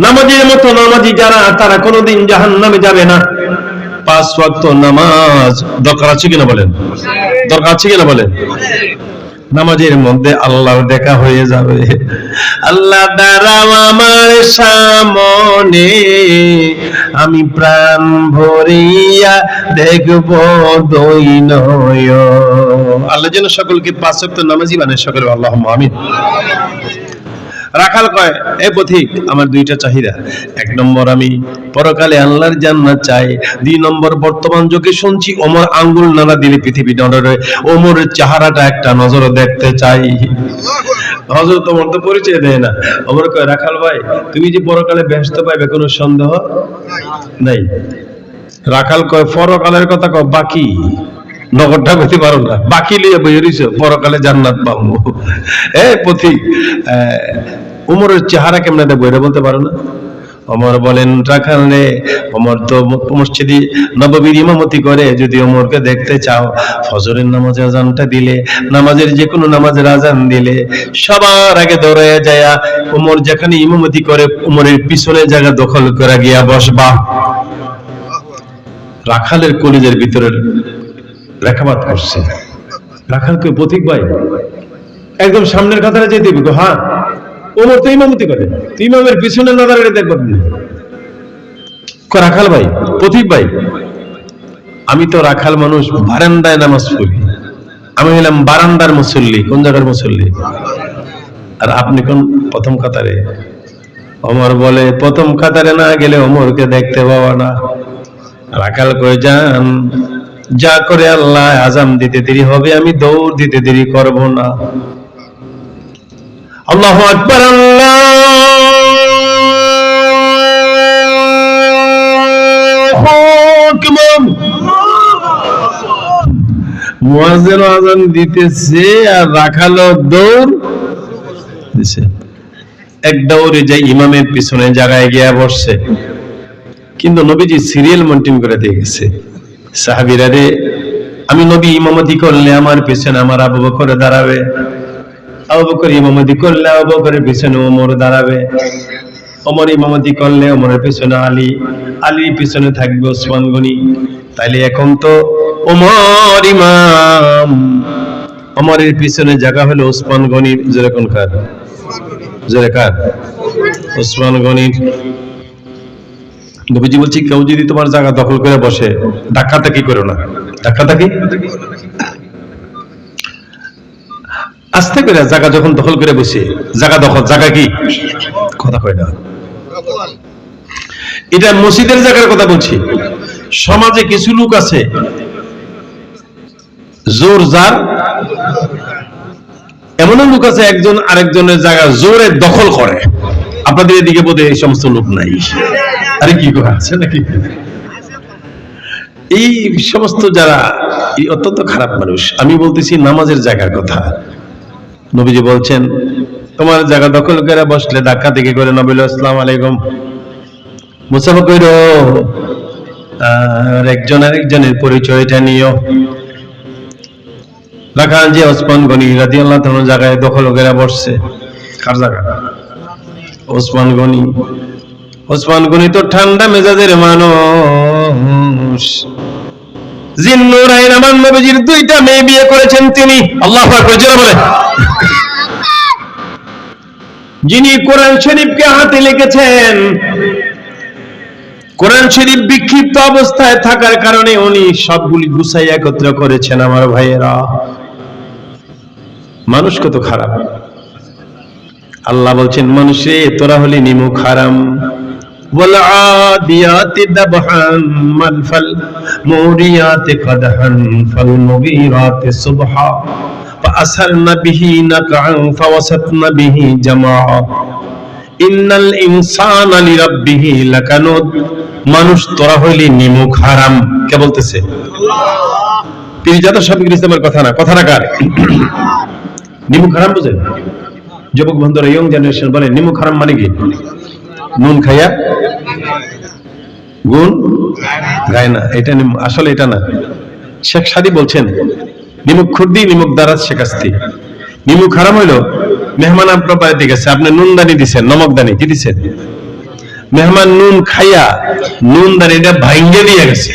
নামাজের মতো নামাজি যারা, তারা কোনোদিন জাহান্নামে যাবে না। 5 ওয়াক্ত নামাজ দরকার আছে কিনা বলেন? দরকার আছে কিনা বলেন? নামাজের মধ্যে আল্লাহর দেখা হয়ে যাবে। আল্লাহ দাঁড়াও আমার সামনে, আমি প্রাণ ভরিয়া দেখব দুই নয়ন। আল্লাহ যেন সকলকে 5 ওয়াক্ত নামাজি বানায়, সকলে আল্লাহুম্মা আমিন। রাখাল কয়, এ পথিক, আমার 2টা চাহিদা। 1 নম্বর, আমি পরকালে আল্লাহর জান্নাত চাই। 2 নম্বর, বর্তমান যুগে শুনছি ওমর আঙ্গুল নাড়া দিলে পৃথিবী নড়ে, ওমরের চেহারাটা একটা নজর দেখতে চাই। হযরত ওমর তো পরিচয় দেয় না। ওমর কয়, রাখাল ভাই, তুমি যে পরকালে বেহেশত পাইবে কোনো সন্দেহ নাই। রাখাল কয়, পরকালের কথা কয়, বাকি নগদটা পেতে পারো না, বাকি লিয়ে বই রইছ, পরকালে জান্নাত পাবো। এ পথিক, ওমরের চেহারা কেমনে দেখবো এটা বলতে পারো না? ওমর বলেন, রাখাল রে, ওমর তো মসজিদে নববীর ইমামতি করে, যদি ওমরকে দেখতে চাও, ফজরের নামাজে আজানটা দিলে, নামাজের যে কোনো নামাজের আজান দিলে সবার আগে দৌড়ে যায় ওমর যেখানে ইমামতি করে ওমরের পিছনে জায়গা দখল করে গিয়া বসবা। রাখালের কলিজের ভিতরে রেখাপাত করছে। রাখালকে, পথিক ভাই, একদম সামনের কাতারে যেতে দিবি? হ্যাঁ, ওমর তো ইমামতি করে, তুই ইমামের পিছনে না দাঁড়িয়ে দেখবেন। রাখাল ভাই, পথিক ভাই, আমি তো রাখাল মানুষ, বারান্দায় নামাজ পড়ি, আমি হলাম বারান্দার মুসল্লি। কোন জায়গার মুসল্লি? আর আপনি কোন? প্রথম কাতারে। ওমর বলে, প্রথম কাতারে না গেলে ওমরকে দেখতে পাওয়া না। রাখাল কয়ে, যান, যা করে আল্লাহ আজান দিতে দেরি হবে, আমি দৌড় দিতে দেরি করব না। আল্লাহু আকবার, আল্লাহু আকবার। মুয়াজ্জিন আজান দিতেছে আর রাখালো দৌড় দিছে। এক দৌড়ে যাই ইমামের পিছনে জায়গায় গিয়া বসছে। কিন্তু নবীজি সিরিয়াল মেইনটেইন করে দিয়ে গেছে। সাহাবীরা রে, আমি নবী ইমামতি করলে আমার পিছনে আমার আবু বকর দাঁড়াবে, আবু বকর ইমামতি করলে আবু বকরের পিছনে ওমর দাঁড়াবে, ওমর ইমামতি করলে ওমরের পিছনে আলী, আলীর পিছনে থাকবে ওসমান গনি। তাইলে এখন তো ওমর ইমাম, ওমরের পিছনে জায়গা হলো ওসমান গনির। যেরকম কার? জোরে কার? ওসমান গনির। নবীজি বলছি, কেউ যদি তোমার জায়গা দখল করে বসে, ধাক্কাধাক্কি করো না। ধাক্কাধাক্কি আস্তে করে, জায়গা যখন দখল করে বসে, জায়গা দখল, জায়গা কি কথা কয় না। এটা মসজিদের জায়গার কথা বলছি। সমাজে কিছু লোক আছে, জোর যার, এমন লোক আছে একজন আরেকজনের জায়গা জোরে দখল করে। আপনাদের এদিকে বোধহয় এই সমস্ত লোক নাই। আরে কি করে আছে নাকি? এই সমস্ত যারা অত্যন্ত খারাপ মানুষ। আমি বলতেছি নামাজের জায়গার কথা। নবীজি বলছেন, তোমার জায়গা দখল করে বসলে ধাক্কা থেকে করে নবী আসসালামু আলাইকুম মুসাফা কইরো, আর একজন আরেকজনের পরিচয়টা নিও। রাখাল যে ওসমান গনি রাদিয়াল্লাহু তাআলা জায়গায় দখল করে বসছে। কার জায়গা? ওসমান গনি। ওসমান গনি তো ঠান্ডা মেজাজের মানুষ। জিন্নুরাইন আমার নবীজির 2টা মেয়ে বিয়ে করেছেন তিনি। আল্লাহু আকবার জোরে বলেন। যিনি কোরআন শরীফকে হাতে লিখেছেন, কোরআন শরীফ বিক্ষিপ্ত অবস্থায় থাকার কারণে উনি সবগুলি গুছাই একত্র করেছেন। আমার ভাইয়েরা, মানুষ কত খারাপ। আল্লাহ বলছেন, মানুষে তোরা হলি নিমুখ হারাম। ওয়াল আদিয়াতি দাবহান মালফাল মুরিয়াতি কদহান ফাল মুগীরাতি সুবহা ফাআসরনা বিহি নাকআন ফাওয়াসাতনা বিহি জামা। ইন্নাল ইনসানা লিরাব্বিহি লাকানুদ, মানুষ তোরা হইলি নিমুখ হারাম। কে বলতেছে? পীরজাদা শফিকুল ইসলামের কথা না, কথাটা কার? নিমুখ হারাম বুঝেন? যুবক বন্ধুরা, ইয়ং জেনারেশন বলে নিমুখ হারাম মানে কি? নুন খাইয়া গুণ গায় না, এটা আসলে এটা না। শেখ সাদি বলছেন নিমুখ খুর্দি নিমুখ দারাজ শেখাস্তি। নিমুখ হারাম হইলো মেহমান আপনার বাড়িতে গেছে, আপনি নুন দানি দিচ্ছেন, নমক দানি কি দিচ্ছেন? মেহমান নুন খাইয়া নুন দানিটা ভাঙ্গে দিয়ে গেছে,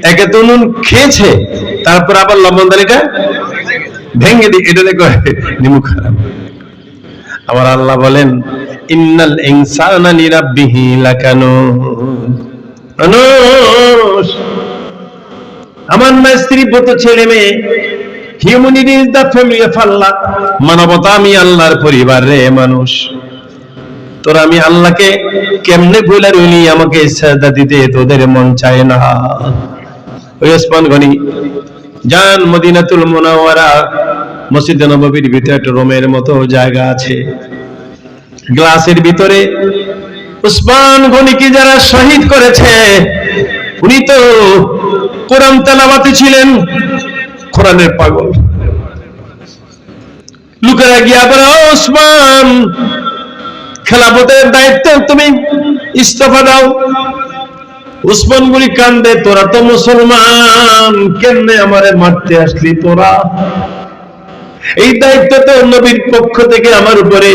একে তো নুন খেয়েছে, তারপর আবার লবণ দানিটা ভেঙ্গে দিয়ে, এটা দেখো নিমুখ হারাম। আমার আল্লাহ বলেন ইন্নাল ইনসানা লিরাব্বিহি লাকানুদ, আমার না স্ত্রী পুত্র ছেলে মেয়ে, humanity is the family of Allah, মানবতা আমি আল্লাহর পরিবার রে মানুষ। তোরা আমি আল্লাহকে কেমনে ভুলে রইলি, আমাকে সাজদা দিতে তোদের মন চায় না। ওই ওসমান গনি যান মদিনাতুল মুনাওয়ারা, মসজিদে নববীর ভিতরে একটা রুমের মতো জায়গা আছে, গ্লাসের ভিতরে ওসমান গনিকে যারা শহীদ করেছে, উনি তো কোরআন তেলাওয়াতে ছিলেন, কোরআনের পাগল। লোকেরা গিয়া বলে ওসমান খেলাফতের দায়িত্ব তুমি ইস্তফা দাও। ওসমান গনি কান্দে, তোরা তো মুসলমান, কেমনে আমারে মারতে আসলি তোরা? এই দায়িত্ব তো নবীর পক্ষ থেকে আমার উপরে,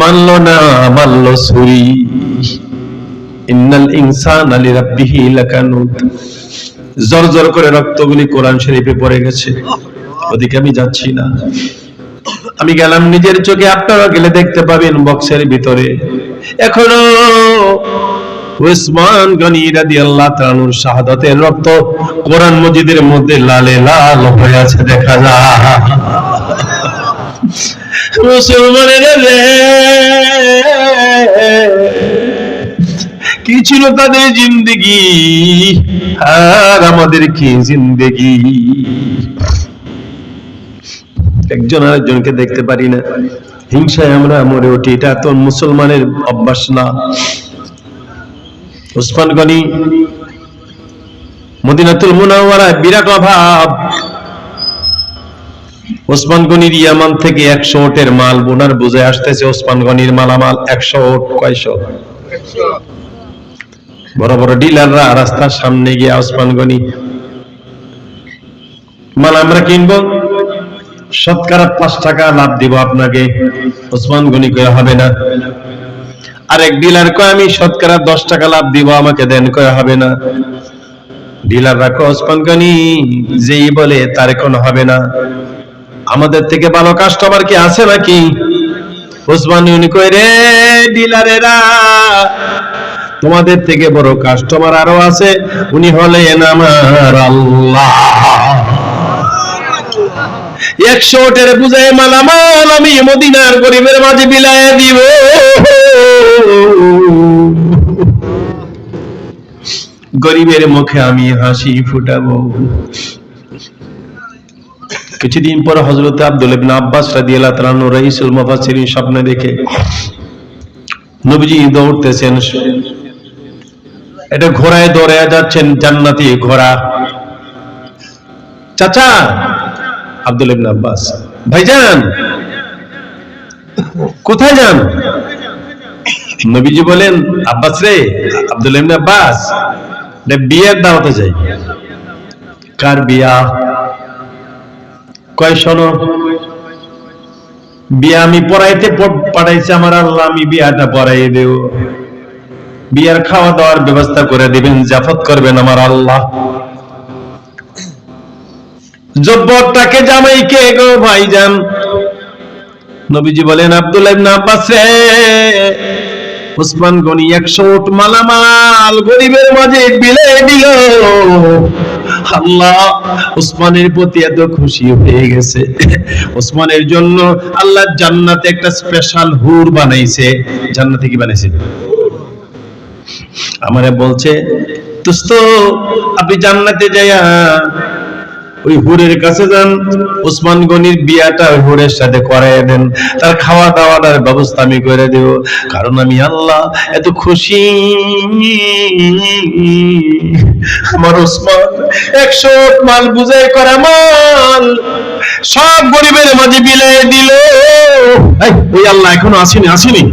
মানলো না, মানলো ছুরি। ইন্নাল ইনসানা লিরাব্বিহি লাকানুদ, জোর জোর করে রক্তগুলি কোরআন শরীফে পড়ে গেছে। ওদিকে আমি যাচ্ছি না, আমি গেলাম নিজের চোখে, আপনারা গেলে দেখতে পাবেন বক্সের ভিতরে এখনো ওসমান গনি রাদিয়াল্লাহু তাআলার শাহাদাতের রক্ত কোরআন মজিদের মধ্যে লালে লাল হয়ে আছে, দেখা যায়। মুসলমানের কি ছিল তাদের জিন্দেগি, আর আমাদের কি জিন্দেগি। একজন আরেকজনকে দেখতে পারি না, হিংসায় আমরা মরে উঠি, এটা তো মুসলমানের অভ্যাস না। ওসমান গনি মদিনাতুল মুনাওয়ারায় বিরাট অভাব। ওসমান গনির ইয়ামান থেকে 100 ওটের মাল বোনার বুঝে আসতেছে, ওসমান গনির মালামাল 100 ওট, কয়শো? বড় বড় ডিলাররা রাস্তার সামনে গিয়ে ওসমান গনি মাল আমরা কিনবো, শতকরা 5 টাকা লাভ দিব আপনাকে। ওসমান গনি কয় হবে না। আরেক ডিলার কয় আমি শতকরা 10 টাকা লাভ দিব, আমাকে দেন, কয় হবে না। ডিলাররা কয় ওসমান গনি যেই বলে তার কোনো হবে না, আমাদের থেকে ভালো কাস্টমার কি আছে নাকি? ওসমান গনি কয় রে ডিলারেরা, তোমাদের থেকে বড় কাস্টমার আরো আছে, উনি হলেন আমার আল্লাহ। 100 ওটের বুঝায় মালামাল আমি মদিনার গরিবের মাঝে বিলায় দিব। গরিবের মুখে আমি হাসি ফুটাবো। কিছুদিন পর হযরত আব্দুল্লাহ ইবনে আব্বাস রাদিয়াল্লাহু তাআলা আনহু রাইসুল মুফাসসিরিন স্বপ্নে দেখে নবীজি দৌড়তেছেন, এটা ঘোড়ায় দৌড়ে যাচ্ছেন, জান্নাতি ঘোড়া। চাচা আব্দুল্লাহ ইবনে আব্বাস, ভাইজান কোথায় যান? নবীজি বলেন আব্বাস রে, আব্দুল্লাহ ইবনে আব্বাস বিয়ের দাওয়াতে যাই। কার বিয়া? কয় শোনো, বিয়া আমি পড়াইতে পাঠাইছি আমার আল্লাহ, আমি বিয়াটা পড়াই দেব, বিয়ার খাওয়া দাওয়ার ব্যবস্থা করে দিবেন, জাফত করবেন আমার আল্লাহ। জব্বরটাকে জামাইকে গো ভাইজান। নবীজি বলেন আব্দুল্লাহ ইবনে আব্বাস রে, ওসমান গনি 100 ওট মালামাল গরিবের মাঝে বিলাই দিল। আল্লাহ ওসমানের প্রতি এত খুশি হয়ে গেছে, ওসমানের জন্য আল্লাহ জান্নাতে একটা স্পেশাল হুর বানাইছে। জান্নাতে কি বানাইছে? আমারে বলছে দোস্ত আপনি জান্নাতে যায়া ওই হুরের কাছে যান, ওসমান গনির বিয়াটা ওই হুরের সাথে করায় দেন, তার খাওয়া দাওয়ার ব্যবস্থা আমি করে দেব, কারণ আমি আল্লাহ এত খুশি। আমার ওসমান 100 মাল বুঝাই করা মাল সব গরিবের মাঝে বিলাই দিল। ওই আল্লাহ এখনো আসেনি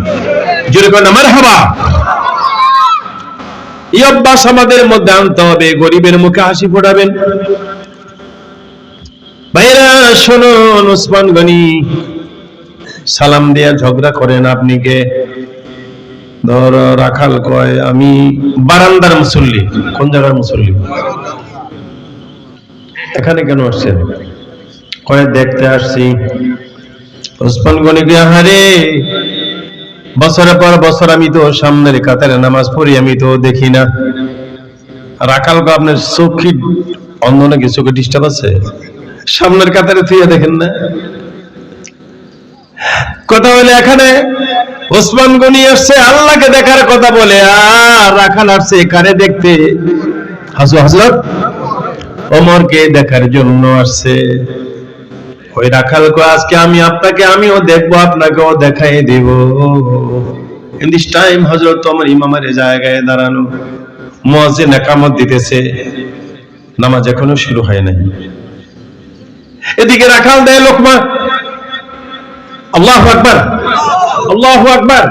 জোরে করেন মারহাবা। এই অভ্যাস আমাদের মধ্যে আনতে হবে, গরিবের মুখে হাসি ফোটাবেন। ভাইরা শুনুন, ওসমান গনি সালাম দিয়া ঝগড়া করেন, আপনি কে? ধর রাখাল কয় আমি বারান্দার মুসল্লি। কোন জায়গার মুসল্লি? এখানে কেন আসছেন? কয় দেখতে আসছি। ওসমান গনি কে, আহারে বছরের পর বছর আমি তো সামনের কাতারে নামাজ পড়ি, আমি তো দেখি না। রাখাল কয় আপনার চোখ কি অন্ধ নাকি? চোখে ডিস্টার্ব আছে? সামনের কাতারে থুইয়া দেখেন না? কথা হলে এখানে ওসমান গনি আসছে আল্লাহকে দেখার কথা বলে, আর রাখাল আসছে কারে দেখতে? হযরত ওমরকে দেখার জন্য আসছে। ওই রাখাল কয় আজকে আমি আপনাকে আমিও দেখবো, আপনাকেও দেখাই দেব। ইন দিস টাইম হযরত ওমর ইমামের জায়গায় দাঁড়ানো, মুয়াজ্জিন ইকামত দিতেছে, নামাজ এখনো শুরু হয় নাই। এদিকে রাখাল দেয় লোকমা, আল্লাহু আকবার, আল্লাহু আকবার,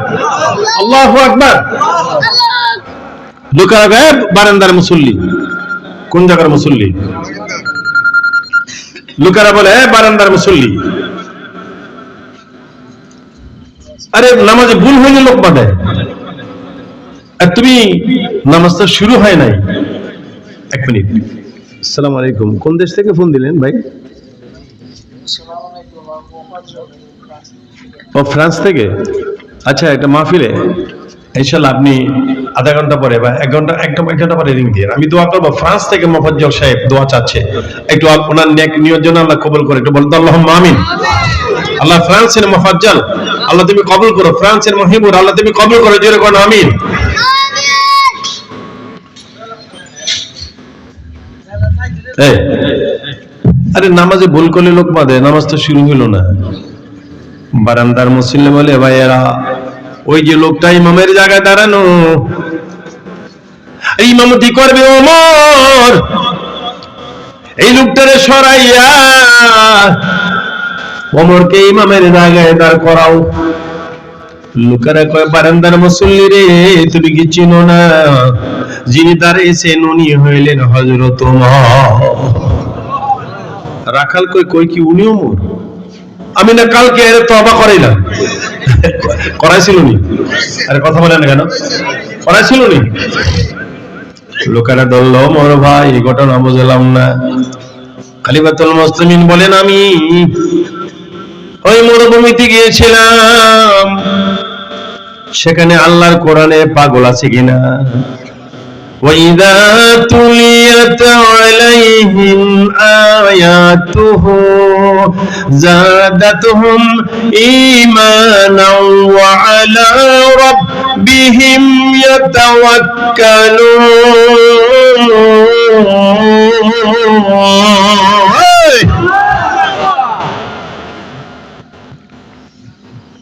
আল্লাহু আকবার। লোকেরা গায়ে বারান্দার মুসল্লি। কোন জায়গার মুসল্লি? লোকেরা বলে বারান্দার মুসল্লি। আরে নামাজে ভুল হইলে লোকমা দেয়, আর তুমি নামাজটা শুরু হয় নাই। 1 মিনিট। আসসালামু আলাইকুম। কোন দেশ থেকে ফোন দিলেন ভাই? ও ফ্রান্স থেকে। আচ্ছা, এটা মাহফিলে ইনশাআল্লাহ আপনি আধা ঘন্টা পরে বা 1 ঘন্টা পরে রিং দিয়ে আমি দোয়া করবো। ফ্রান্স থেকে মোফাজ্জল সাহেব দোয়া চাচ্ছে, একটু ওনার নেক নিয়ত যেন আল্লাহ কবুল করে, একটু বলতো আল্লাহুম্মা আমিন। আল্লাহ ফ্রান্সের মোফাজ্জল আল্লাহ তুমি কবুল করো, ফ্রান্সের মহিবুর আল্লাহ তুমি কবুল করো, জোরে কোন আমিন। আরে নামাজে ভুল করলে লোক বাঁধে, নামাজ তো শুরু হইল না। বারান্দার মুসল্লি বলে ভাইয়েরা, ওই যে লোকটা ইমামের জায়গায় দাঁড়ানো, ইমামতি করবে ওমর, এই লোকটারে সরাইয়া ওমরকে ইমামের জায়গায় দাঁড় করাও। লোকেরা কয় বারান্দার মুসল্লি রে, তুমি কি চিনো না যিনি দাঁড়িয়েছেন উনি হইলেন হযরত ওমর। রাখাল কই কি উনি ওমর? আমি না কালকে এর তওবা করাইলাম। করাইছিল নি? আরে কথা বলেন কেন? করাইছিল নি? লোকেরা বলল ওমর ভাই এই ঘটনা বুঝলাম না। খলিফাতুল মুসলিমিন বলেন আমি ওই মরুভূমিতে গিয়েছিলাম, সেখানে আল্লাহর কোরআনে পাগল আছে কিনা। وَإِذَا تُلِيَتْ عَلَيْهِمْ آيَاتُهُ زَادَتْهُمْ إِيمَانًا وَعَلَى رَبِّهِمْ يَتَوَكَّلُونَ.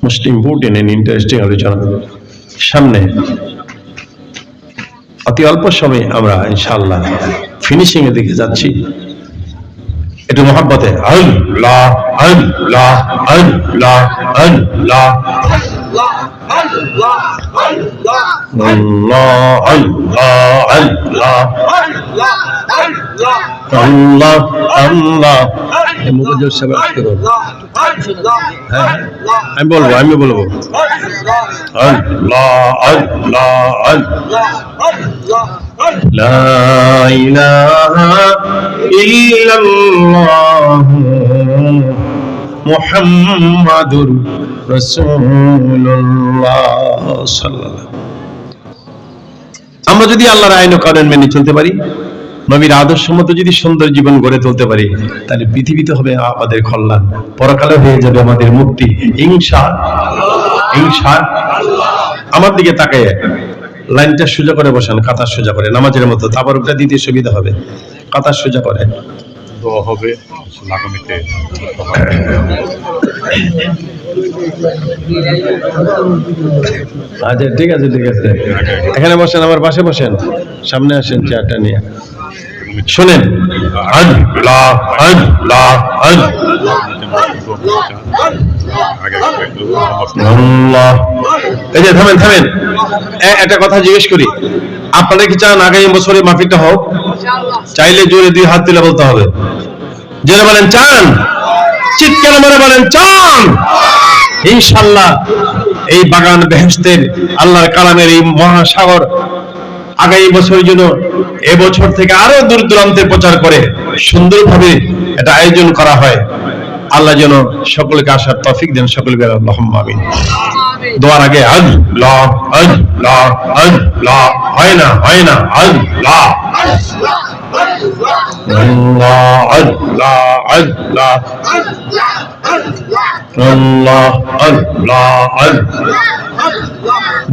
Most important and interesting আলোচনা সামনে। অতি অল্প সময়ে আমরা ইনশাআল্লাহ ফিনিশিং এর দিকে যাচ্ছি। একটু মহব্বতে আল্লাহ আল্লাহ আল্লাহ আল্লাহ আল্লাহ আল্লাহ আল্লাহ আল্লাহ। মুবাজ্জল সাহেব আমি বলবো আল্লাহ আল্লাহ আল্লাহ লা ইলাহা ইল্লাল্লাহ মুহাম্মাদুর রাসূলুল্লাহ সাল্লাল্লাহু। আমরা যদি আল্লাহর আইন ও কানুন মেনে চলতে পারি, নবীর আদর্শ মতো যদি সুন্দর জীবন গড়ে তুলতে পারি, তাহলে পৃথিবীতে হবে আমাদের কল্যাণ, পরকালে হয়ে যাবে আমাদের মুক্তি ইনশাআল্লাহ ইনশাআল্লাহ। আমার দিকে তাকিয়ে লাইনটা সোজা করে বসান, কাতার সোজা করে, নামাজের মতো তাবারুকটা দিতে সুবিধা হবে। কাতার সোজা করে দোয়া হবে আগামীতে। আচ্ছা ঠিক আছে ঠিক আছে, এখানে বসেন, আমার পাশে বসেন, সামনে আসেন চেয়ারটা নিয়ে। শোনেন, আল্লাহ আল্লাহ আল্লাহ, এই যে থামেন থামেন, একটা কথা জিজ্ঞেস করি, আপনারা কি চান আগামী বছরে মাহফিলটা হোক? চাইলে জোরে 2 হাত তুলে বলতে হবে, জোরে বলেন চান, চিৎকার মেরে বলেন চান। ইনশাআল্লাহ এই বাগান বেহেশতের আল্লাহর কালামের এই মহাসাগর আগামী বছরের জন্য এবছর থেকে আরো দূর দূরান্তে প্রচার করে সুন্দরভাবে এটা আয়োজন করা হয়। আল্লাহ যেন সকলকে আসার তৌফিক দেন, সকলকে আল্লাহুম্মা আমিন। দোয়ার আগে আল্লাহ আল্লাহ আল্লাহ, হয় না হয় না, আল্লাহ আল্লাহ আল্লাহ আল্লাহ আল্লাহ আল্লাহ আল্লাহ।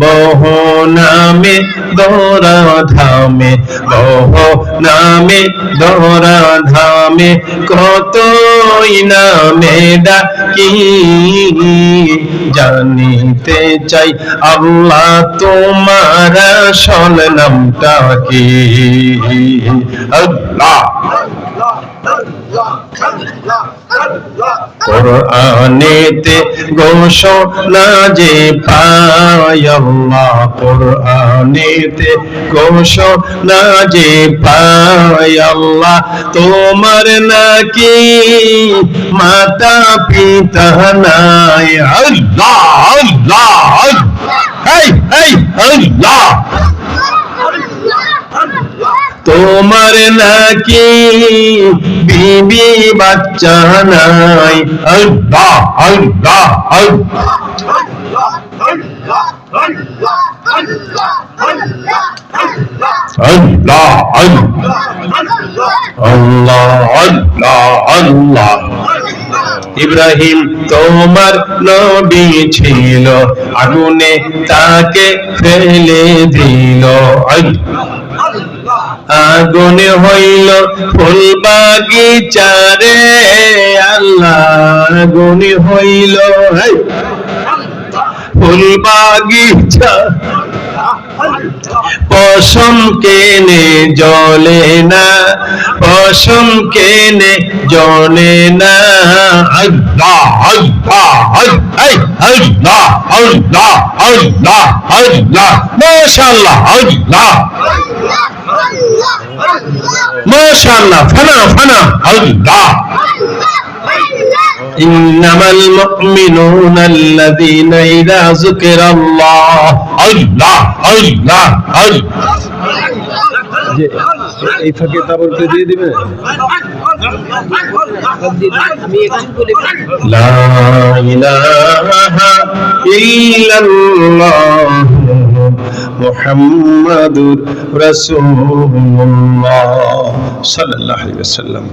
বহু নামে দৌড়া ধামে, বহু নামে দৌড়া ধামে, কতই নামে ডাকি, জানিতে চাই আল্লাহ তোমার আসল নামটা কি? আল্লাহ কুরআনেতে ঘোষণা যে পাই আল্লাহ, কুরআনেতে ঘোষণা যে পাই আল্লাহ, তোমার নাকি মাতা পিতা নাই। আল্লাহ আল্লাহ এই এই আল্লাহ, তোমার নাকি বিবি বাচ্চা নাই। আল্লাহ আল্লাহ আল্লাহ আল্লাহ আল্লাহ আল্লাহ আল্লাহ। ইব্রাহিম তোমার নবী ছিল, আগুনে তাকে ফেলে দিল, আগুনে হইল ফুল বাগিচারে আল্লাহ, আগুনে হইল ফুল বাগিচা, পশম কেনে জ্বলে না, পশম কেনে জ্বলে না। আল্লাহ আল্লাহ আল্লাহ আল্লাহ আল্লাহ আল্লাহ, মাশাআল্লাহ আল্লাহ মাশাআল্লাহ, ফানা ফানা আল্লাহ। ইন্নামাল মুমিনুনা আল্লাযীনা ইযা যুকিরাল্লাহ, আল্লাহ আল্লাহ আল্লাহ। যে এই ফাঁকে তাবলটা দিয়ে দিবে, লা ইলাহা ইল্লাল্লাহ মুহাম্মাদুর রাসূলুল্লাহ সাল্লাল্লাহু আলাইহি ওয়াসাল্লাম।